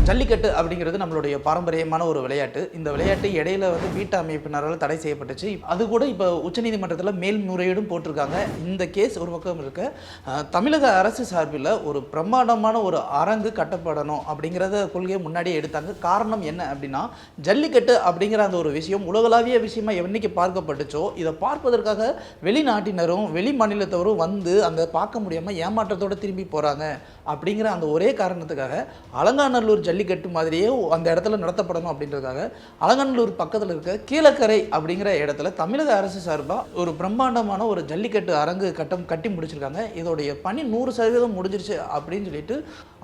ஜல்லிக்கட்டு அப்படிங்கிறது நம்மளுடைய பாரம்பரியமான ஒரு விளையாட்டு. இந்த விளையாட்டு இடையில வந்து வீட்டு அமைப்பினரால் தடை செய்யப்பட்டுச்சு. அது கூட இப்போ உச்சநீதிமன்றத்தில் மேல்முறையீடும் போட்டிருக்காங்க. இந்த கேஸ் ஒரு பக்கம் இருக்க, தமிழக அரசு சார்பில் ஒரு பிரம்மாண்டமான ஒரு அரங்கு கட்டப்படணும் அப்படிங்கிறத கொள்கையை முன்னாடியே எடுத்தாங்க. காரணம் என்ன அப்படின்னா, ஜல்லிக்கட்டு அப்படிங்கிற அந்த ஒரு விஷயம் உலகளாவிய விஷயமா என்னைக்கு பார்க்கப்பட்டுச்சோ, இதை பார்ப்பதற்காக வெளிநாட்டினரும் வெளி மாநிலத்தவரும் வந்து அங்கே பார்க்க முடியாமல் ஏமாற்றத்தோடு திரும்பி போகிறாங்க அப்படிங்கிற அந்த ஒரே காரணத்துக்காக அலங்காநல்லூர் ஜல்லிக்கட்டு மாதிரியே அந்த இடத்துல நடத்தப்படணும் அப்படின்றதுக்காக அலங்காநல்லூர் பக்கத்தில் இருக்க கீழக்கரை அப்படிங்கிற இடத்துல தமிழக அரசு சார்பாக ஒரு பிரம்மாண்டமான ஒரு ஜல்லிக்கட்டு அரங்கு கட்டி முடிச்சிருக்காங்க. இதோடைய பணி 100% முடிஞ்சிருச்சு அப்படின்னு சொல்லிட்டு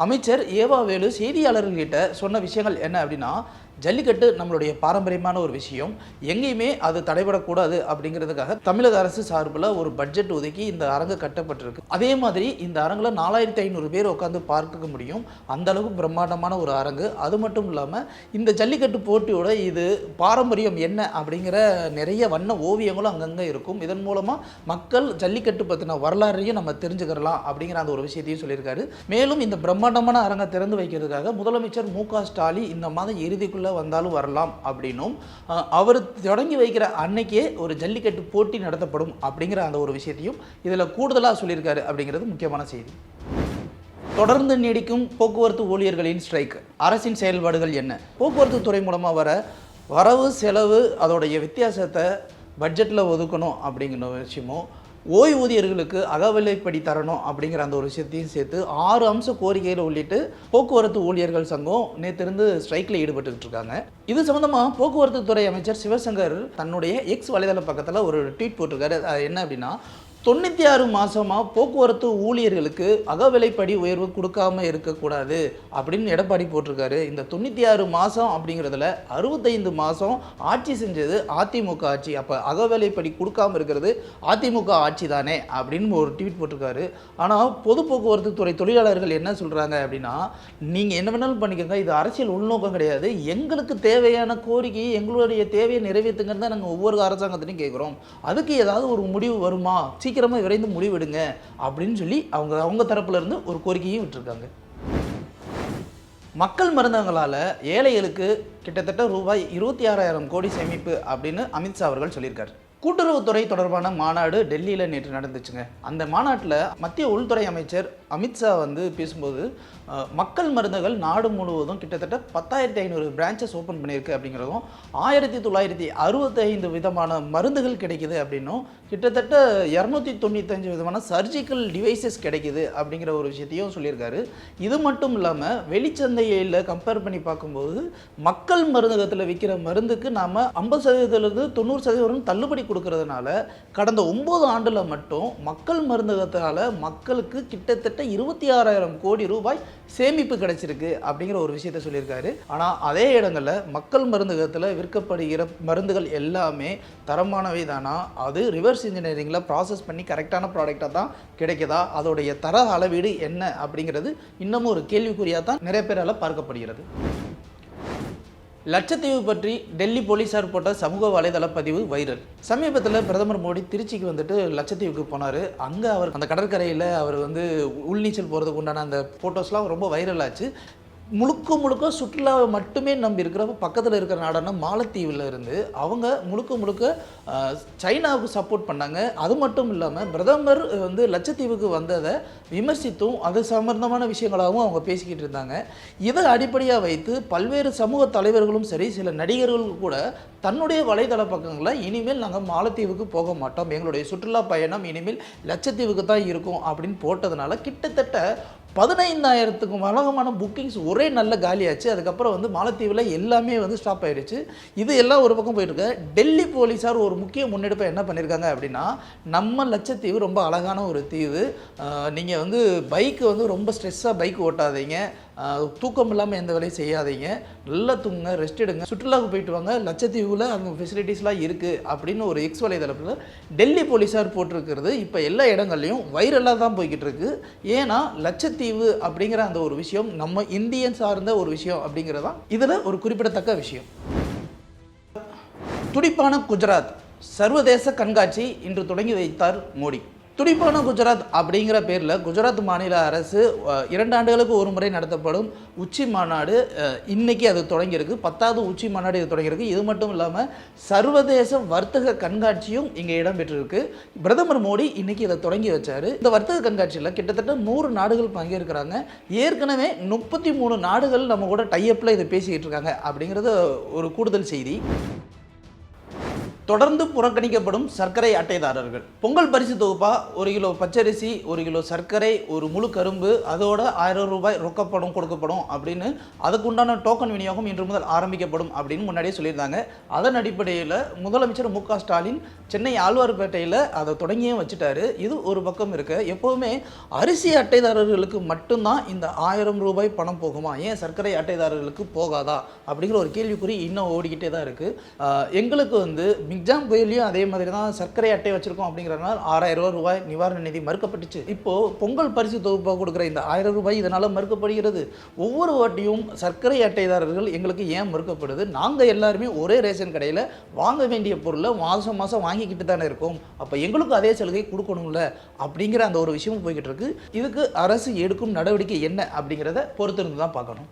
அமைச்சர் ஏவா வேலு செய்தியாளர்கள்கிட்ட சொன்ன விஷயங்கள் என்ன அப்படின்னா, ஜல்லிக்கட்டு நம்மளுடைய பாரம்பரியமான ஒரு விஷயம், எங்கேயுமே அது தடைபடக்கூடாது அப்படிங்கிறதுக்காக தமிழக அரசு சார்பில் ஒரு பட்ஜெட் ஒதுக்கி இந்த அரங்கு கட்டப்பட்டிருக்கு. அதே மாதிரி இந்த அரங்கில் 4500 பேர் உட்காந்து பார்க்க முடியும். அந்த அளவுக்கு பிரம்மாண்டமான ஒரு அரங்கு. அது மட்டும் இல்லாமல் இந்த ஜல்லிக்கட்டு போட்டியோட இது பாரம்பரியம் என்ன அப்படிங்கிற நிறைய வண்ண ஓவியங்களும் அங்கங்கே இருக்கும். இதன் மூலமாக மக்கள் ஜல்லிக்கட்டு பற்றின வரலாறையும் நம்ம தெரிஞ்சுக்கலாம் அப்படிங்கிற அந்த ஒரு விஷயத்தையும் சொல்லியிருக்காரு. மேலும் இந்த பிரம்மாண்டமான அரங்கை திறந்து வைக்கிறதுக்காக முதலமைச்சர் மு.க. ஸ்டாலின் இந்த மாதம் இறுதிக்குள்ள வந்தாலும் வரலாம் அப்படின்னும், அவர் தொடங்கி வைக்கிற அன்னைக்கே ஒரு ஜல்லிக்கட்டு போட்டி நடத்தப்படும் அப்படிங்கிற அந்த ஒரு விஷயத்தையும் இதில் கூடுதலாக சொல்லியிருக்காரு அப்படிங்கிறது முக்கியமான செய்தி. தொடர்ந்து நீடிக்கும் போக்குவரத்து ஊழியர்களின் ஸ்ட்ரைக், அரசின் செயல்பாடுகள் என்ன? போக்குவரத்து துறை மூலமாக வர வரவு செலவு அதோடைய வித்தியாசத்தை பட்ஜெட்டில் ஒதுக்கணும் அப்படிங்கிற விஷயமும், ஓய்வூதியர்களுக்கு அகவிலைப்படி தரணும் அப்படிங்கிற அந்த ஒரு விஷயத்தையும் சேர்த்து 6 அம்ச கோரிக்கையில் உள்ளிட்டு போக்குவரத்து ஊழியர்கள் சங்கம் நேற்றிருந்து ஸ்ட்ரைக்கில் ஈடுபட்டுக்கிட்டு இருக்காங்க. இது சம்மந்தமாக போக்குவரத்து துறை அமைச்சர் சிவசங்கர் தன்னுடைய எக்ஸ் வலைதள பக்கத்தில் ஒரு ட்வீட் போட்டிருக்காரு. அது என்ன அப்படின்னா, 96 மாதமாக போக்குவரத்து ஊழியர்களுக்கு அகவிலைப்படி உயர்வு கொடுக்காம இருக்கக்கூடாது அப்படின்னு எடப்பாடி போட்டிருக்காரு. இந்த 96 மாதம் அப்படிங்கிறதுல 65 மாதம் ஆட்சி செஞ்சது அதிமுக ஆட்சி. அப்போ அகவிலைப்படி கொடுக்காம இருக்கிறது அதிமுக ஆட்சி தானே அப்படின்னு ஒரு ட்வீட் போட்டிருக்காரு. ஆனால் பொது போக்குவரத்து துறை தொழிலாளர்கள் என்ன சொல்கிறாங்க அப்படின்னா, நீங்கள் என்ன வேணாலும் பண்ணிக்கோங்க, இது அரசியல் உள்நோக்கம் கிடையாது, எங்களுக்கு தேவையான கோரிக்கையை எங்களுடைய தேவையை நிறைவேற்றுங்கன்னு தான் நாங்கள் ஒவ்வொரு அரசாங்கத்திலையும் கேட்குறோம், அதுக்கு ஏதாவது ஒரு முடிவு வருமா, சீக்கிரமாக விரைந்து முடிவெடுங்க அப்படின்னு சொல்லி அவங்க தரப்புல இருந்து ஒரு கோரிக்கையும் விட்டுருக்காங்க. மக்கள் மருந்தகங்களால் ஏழைகளுக்கு கிட்டத்தட்ட ரூபாய் 26,000 கோடி சேமிப்பு அப்படின்னு அமித்ஷா அவர்கள் சொல்லியிருக்காரு. கூட்டுறவுத்துறை தொடர்பான மாநாடு டெல்லியில் நேற்று நடந்துச்சுங்க. அந்த மாநாட்டில் மத்திய உள்துறை அமைச்சர் அமித்ஷா வந்து பேசும்போது, மக்கள் மருந்துகள் நாடு முழுவதும் கிட்டத்தட்ட 10,500 பிரான்ச்சஸ் ஓப்பன் பண்ணியிருக்கு அப்படிங்கிறதும், 1965 விதமான மருந்துகள் கிடைக்குது அப்படின்னும், கிட்டத்தட்ட 295 விதமான சர்ஜிக்கல் டிவைசஸ் கிடைக்குது அப்படிங்கிற ஒரு விஷயத்தையும் சொல்லியிருக்காரு. இது மட்டும் இல்லாமல் வெளிச்சந்தையில் கம்பேர் பண்ணி பார்க்கும்போது மக்கள் மருந்தகத்தில் விற்கிற மருந்துக்கு நாம் 50%லேருந்து 90% தள்ளுபடி கொடுக்கறதுனால கடந்த 9 ஆண்டுல மட்டும் மக்கள் மருந்தகத்தால் மக்களுக்கு கிட்டத்தட்ட 26,000 கோடி ரூபாய் சேமிப்பு கிடைச்சிருக்கு அப்படிங்கிற ஒரு விஷயத்தை சொல்லியிருக்காரு. ஆனால் அதே இடங்களில் மக்கள் மருந்தகத்தில் விற்கப்படுகிற மருந்துகள் எல்லாமே தரமானவை தானா, அது ரிவர்ஸ் இன்ஜினியரிங்கில் ப்ராசஸ் பண்ணி கரெக்டான ப்ராடக்டாக தான் கிடைக்குதா, அதோடைய தர அளவீடு என்ன அப்படிங்கிறது இன்னமும் ஒரு கேள்விக்குறியாக தான் நிறைய பேரால் பார்க்கப்படுகிறது. லட்சத்தீவு பற்றி டெல்லி போலீஸார் போட்ட சமூக வலைதள பதிவு வைரல். சமீபத்தில் பிரதமர் மோடி திருச்சிக்கு வந்துட்டு லட்சத்தீவுக்கு போனார். அங்கே அவர் அந்த கடற்கரையில் அவர் வந்து உள்நீச்சல் போகிறதுக்கு உண்டான அந்த ஃபோட்டோஸ்லாம் ரொம்ப வைரல் ஆச்சு. முழுக்க சுற்றுலாவை மட்டுமே நம்பி இருக்கிறப்ப பக்கத்தில் இருக்கிற நாடான மாலத்தீவில் இருந்து அவங்க முழுக்க சைனாவுக்கு சப்போர்ட் பண்ணாங்க. அது மட்டும் இல்லாமல் பிரதமர் வந்து லட்சத்தீவுக்கு வந்ததை விமர்சித்தும் அது சம்பந்தமான விஷயங்களாகவும் அவங்க பேசிக்கிட்டு இருந்தாங்க. இதை அடிப்படையாக வைத்து பல்வேறு சமூக தலைவர்களும் சரி, சில நடிகர்களும் கூட தன்னுடைய வலைதள பக்கங்களில் இனிமேல் நாங்கள் மாலத்தீவுக்கு போக மாட்டோம், எங்களுடைய சுற்றுலா பயணம் இனிமேல் லட்சத்தீவுக்கு தான் இருக்கும் அப்படின்னு போட்டதுனால கிட்டத்தட்ட 15,000க்கும் அதிகமான புக்கிங்ஸ் ஒரே நல்ல காலியாச்சு. அதுக்கப்புறம் வந்து மாலத்தீவில் எல்லாமே வந்து ஸ்டாப் ஆகிடுச்சு. இது எல்லாம் ஒரு பக்கம் போயிட்டு இருக்கு. டெல்லி போலீஸார் ஒரு முக்கிய முன்னெடுப்பை என்ன பண்ணியிருக்காங்க அப்படின்னா, நம்ம லட்சத்தீவு ரொம்ப அழகான ஒரு தீவு, நீங்கள் வந்து பைக்கு வந்து ரொம்ப ஸ்ட்ரெஸ்ஸாக பைக் ஓட்டாதீங்க, தூக்கம் இல்லாமல் எந்த வேலையும் செய்யாதீங்க, நல்லா தூங்குங்க, ரெஸ்ட் எடுங்க, சுற்றுலாவுக்கு போயிட்டு வாங்க, லட்சத்தீவில் அந்த ஃபெசிலிட்டிஸ்லாம் இருக்குது அப்படின்னு ஒரு எக்ஸ் வலைதளத்தில் டெல்லி போலீஸார் போட்டிருக்கிறது இப்போ எல்லா இடங்கள்லையும் வைரலாக தான் போய்கிட்டு இருக்கு. ஏன்னா லட்சத்தீவு அப்படிங்கிற அந்த ஒரு விஷயம் நம்ம இந்தியன் சார்ந்த ஒரு விஷயம் அப்படிங்கிறதான் இதில் ஒரு குறிப்பிடத்தக்க விஷயம். துடிப்பான குஜராத் சர்வதேச கண்காட்சி இன்று தொடங்கி வைத்தார் மோடி. துடிப்பான குஜராத் அப்படிங்கிற பேரில் குஜராத் மாநில அரசு 2 ஆண்டுகளுக்கு ஒரு முறை நடத்தப்படும் உச்சி மாநாடு இன்னைக்கு அது தொடங்கியிருக்கு. 10வது உச்சி மாநாடு இது தொடங்கியிருக்கு. இது மட்டும் இல்லாமல் சர்வதேச வர்த்தக கண்காட்சியும் இங்கே இடம்பெற்றிருக்கு. பிரதமர் மோடி இன்னைக்கு இதை தொடங்கி வச்சார். இந்த வர்த்தக கண்காட்சியில் கிட்டத்தட்ட 100 நாடுகள் பங்கேற்கிறாங்க. ஏற்கனவே 33 நாடுகள் நம்ம கூட டைஅப்பில் இதை பேசிக்கிட்டு இருக்காங்க அப்படிங்கிறது ஒரு கூடுதல் செய்தி. தொடர்ந்து புறக்கணிக்கப்படும் சர்க்கரை அட்டைதாரர்கள். பொங்கல் பரிசு தொகுப்பா 1 கிலோ பச்சரிசி, 1 கிலோ சர்க்கரை, ஒரு முழு கரும்பு, அதோட 1000 ரூபாய் ரொக்கப்படும் கொடுக்கப்படும் அப்படின்னு அதுக்குண்டான டோக்கன் விநியோகம் இன்று முதல் ஆரம்பிக்கப்படும் அப்படின்னு முன்னாடியே சொல்லியிருந்தாங்க. அதன் அடிப்படையில் முதலமைச்சர் மு.க. ஸ்டாலின் சென்னை ஆழ்வார்பேட்டையில் அதை தொடங்கியே வச்சுட்டாரு. இது ஒரு பக்கம் இருக்க, எப்போவுமே அரிசி அட்டைதாரர்களுக்கு மட்டும்தான் இந்த 1000 ரூபாய் பணம் போகுமா, ஏன் சர்க்கரை அட்டைதாரர்களுக்கு போகாதா அப்படிங்கிற ஒரு கேள்விக்குறி இன்னும் ஓடிக்கிட்டே தான் இருக்குது. எங்களுக்கு வந்து மிக்ஜாம் புயலையும் அதே மாதிரி தான் சர்க்கரை அட்டை வச்சிருக்கோம் அப்படிங்கிறதுனால 6000 ரூபாய் நிவாரண நிதி மறுக்கப்பட்டுச்சு. இப்போது பொங்கல் பரிசு தொகுப்பாக கொடுக்குற இந்த 1000 ரூபாய் இதனால் மறுக்கப்படுகிறது. ஒவ்வொரு வாட்டியும் சர்க்கரை அட்டைதாரர்கள் எங்களுக்கு ஏன் மறுக்கப்படுது, நாங்கள் எல்லாருமே ஒரே ரேஷன் கடையில் வாங்க வேண்டிய பொருளை மாதம் மாதம் வாங்கிக்கிட்டு தானே இருக்கோம், அப்போ எங்களுக்கும் அதே சலுகை கொடுக்கணும்ல அப்படிங்கிற அந்த ஒரு விஷயமும் போய்கிட்டு இருக்கு. இதுக்கு அரசு எடுக்கும் நடவடிக்கை என்ன அப்படிங்கிறத பொறுத்திருந்து தான் பார்க்கணும்.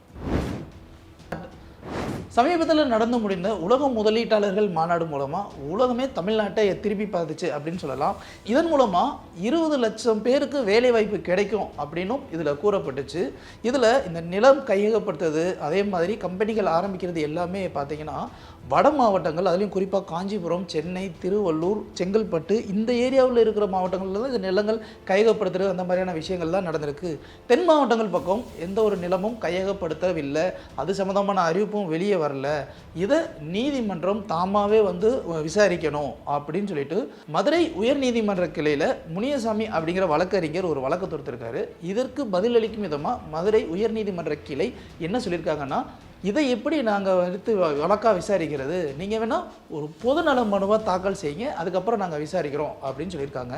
சமீபத்தில் நடந்து முடிந்த உலக முதலீட்டாளர்கள் மாநாடு மூலமாக உலகமே தமிழ்நாட்டை திருப்பி பார்த்துச்சு அப்படின்னு சொல்லலாம். இதன் மூலமாக 20 லட்சம் பேருக்கு வேலைவாய்ப்பு கிடைக்கும் அப்படின்னும் இதில் கூறப்பட்டுச்சு. இதில் இந்த நிலம் கையகப்படுத்துறது, அதே மாதிரி கம்பெனிகள் ஆரம்பிக்கிறது எல்லாமே பார்த்திங்கன்னா வட மாவட்டங்கள், அதுலேயும் குறிப்பாக காஞ்சிபுரம், சென்னை, திருவள்ளூர், செங்கல்பட்டு இந்த ஏரியாவில் இருக்கிற மாவட்டங்களில் தான் இந்த நிலங்கள் கையகப்படுத்துறது அந்த மாதிரியான விஷயங்கள் தான் நடந்திருக்கு. தென் மாவட்டங்கள் பக்கம் எந்த ஒரு நிலமும் கையகப்படுத்தவில்லை, அது சம்மந்தமான அறிவிப்பும் வெளியே வரல. இதை நீதிமன்றம் தாமாகவே வந்து விசாரிக்கணும் அப்படின்னு சொல்லிட்டு மதுரை உயர்நீதிமன்ற கிளையில் முனியசாமி அப்படிங்கிற வழக்கறிஞர் ஒரு வழக்கு தொடுத்திருக்காரு. இதற்கு பதிலளிக்கும் விதமாக மதுரை உயர்நீதிமன்ற கிளை என்ன சொல்லியிருக்காங்கன்னா, இதை எப்படி நாங்கள் எடுத்து வழக்காக விசாரிக்கிறது, நீங்கள் வேணால் ஒரு பொதுநல மனுவாக தாக்கல் செய்யுங்க, அதுக்கப்புறம் நாங்கள் விசாரிக்கிறோம் அப்படின்னு சொல்லியிருக்காங்க.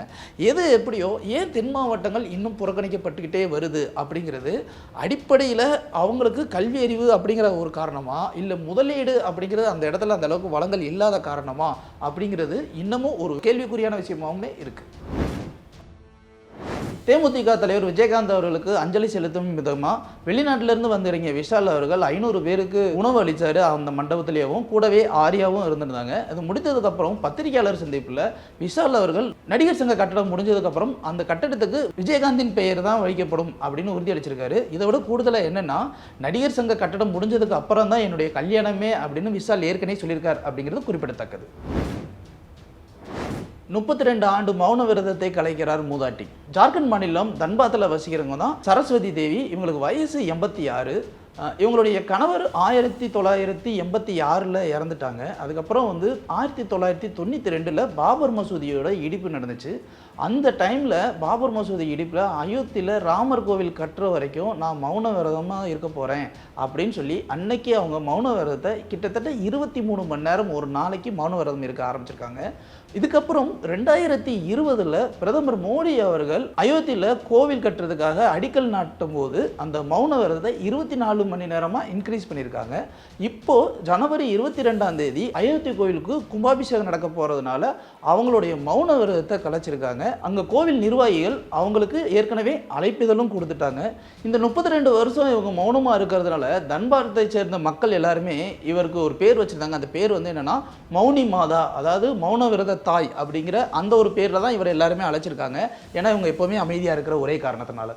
எது எப்படியோ ஏன் தென் மாவட்டங்கள் இன்னும் புறக்கணிக்கப்பட்டுக்கிட்டே வருது அப்படிங்கிறது அடிப்படையில் அவங்களுக்கு கல்வி அறிவு அப்படிங்கிற ஒரு காரணமா, இல்லை முதலீடு அப்படிங்கிறது அந்த இடத்துல அந்த அளவுக்கு வளங்கள் இல்லாத காரணமா அப்படிங்கிறது இன்னமும் ஒரு கேள்விக்குறியான விஷயமாகவே இருக்குது. தேமுதிக தலைவர் விஜயகாந்த் அவர்களுக்கு அஞ்சலி செலுத்தும் விதமாக வெளிநாட்டிலிருந்து வந்திறங்கிய விஷால் அவர்கள் 500 பேருக்கு உணவு அளித்தார். அந்த மண்டபத்திலேயும் கூடவே ஆரியாவும் இருந்திருந்தாங்க. அது முடித்ததுக்கப்புறம் பத்திரிகையாளர் சந்திப்பில் விஷால் அவர்கள் நடிகர் சங்க கட்டடம் முடிஞ்சதுக்கப்புறம் அந்த கட்டடத்துக்கு விஜயகாந்தின் பெயர் தான் வைக்கப்படும் அப்படின்னு உறுதியளிச்சிருக்காரு. இதை விட கூடுதலாக என்னென்னா, நடிகர் சங்க கட்டடம் முடிஞ்சதுக்கு அப்புறம் தான் என்னுடைய கல்யாணமே அப்படின்னு விஷால் ஏற்கனவே சொல்லியிருக்கார் அப்படிங்கிறது குறிப்பிடத்தக்கது. 32 ஆண்டு மௌன விரதத்தை கலைக்கிறார் மூதாட்டி. ஜார்க்கண்ட் மாநிலம் தன்பாத்தில் வசிக்கிறவங்க தான் சரஸ்வதி தேவி. இவங்களுக்கு வயசு 86. இவங்களுடைய கணவர் 1986 இறந்துட்டாங்க. அதுக்கப்புறம் வந்து 1992 பாபர் மசூதியோட இடிப்பு நடந்துச்சு. அந்த டைமில் பாபர் மசூதி இடிப்பில் அயோத்தியில் ராமர் கோவில் கட்டுற வரைக்கும் நான் மௌன விரதமாக இருக்க போகிறேன் அப்படின்னு சொல்லி அன்னைக்கு அவங்க மௌன விரதத்தை கிட்டத்தட்ட 23 மணி நேரம் ஒரு நாளைக்கு மௌன விரதம் இருக்க ஆரம்பிச்சிருக்காங்க. இதுக்கப்புறம் 2020 பிரதமர் மோடி அவர்கள் அயோத்தியில் கோவில் கட்டுறதுக்காக அடிக்கல் நாட்டும் போது அந்த மௌன விரதத்தை 24 மணி நேரமாக இன்க்ரீஸ் பண்ணியிருக்காங்க. இப்போது ஜனவரி 22 அயோத்தி கோவிலுக்கு கும்பாபிஷேகம் நடக்க போகிறதுனால அவங்களுடைய மௌன விரதத்தை கலைச்சிருக்காங்க. அங்கே கோவில் நிர்வாகிகள் அவங்களுக்கு ஏற்கனவே அழைப்பிதழும் கொடுத்துட்டாங்க. இந்த 32 வருஷம் இவங்க மௌனமாக இருக்கிறதுனால தன்பாரத்தை சேர்ந்த மக்கள் எல்லாருமே இவருக்கு ஒரு பேர் வச்சுருந்தாங்க. அந்த பேர் வந்து என்னென்னா மௌனி மாதா, அதாவது மௌன விரத தாய் அப்படிங்கிற அந்த ஒரு பேரில் தான் இவர் எல்லாருமே அழைச்சிருக்காங்க. ஏன்னா இவங்க எப்போவுமே அமைதியாக இருக்கிற ஒரே காரணத்தினால.